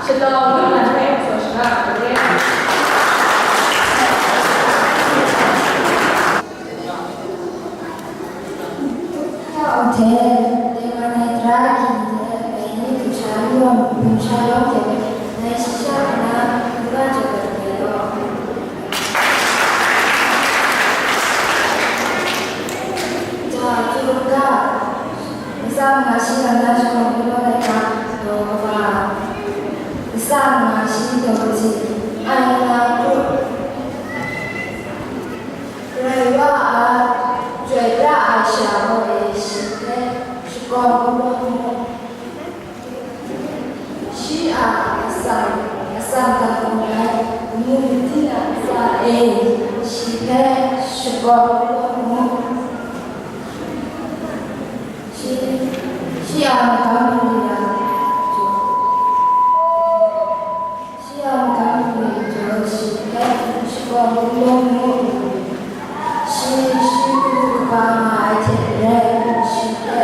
Shalom, Namaste, Soshna, 내가 내 드라기인데 매일 그 샬롬 때문에 내 시작이나 일반적으로요. 자, 주가 이상 시간 나중에 이번에가 너가 이상 시도지 아니나 그래와 죄가 아시아고 계신데 주권으로 시아 아산 당분간 무디나 사에 시대 주권으로 시아 당분이야 시아 당분이 저 시대 주권으로 시구가 제일 시대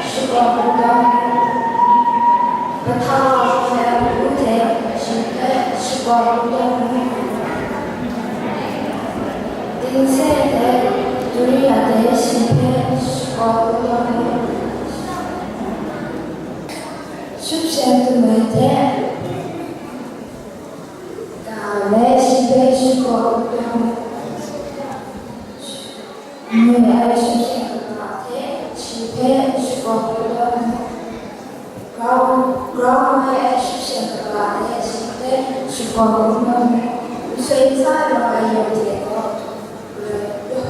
주권으로 타워의 무대 시대 주권으로 인생의 둘이야 시대 주권으로 숲샘tum에 다음에 시대 주권으로 알 수 있을 것 같아. 집에 주권으로 그라운드에 쉽지 것 같아. 집에 주권으로 세상과 이어지고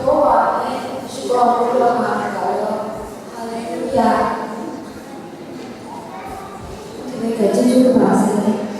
여호와의 주권으로 말하여 할렐루야. 되게 결정적으로 말씀해.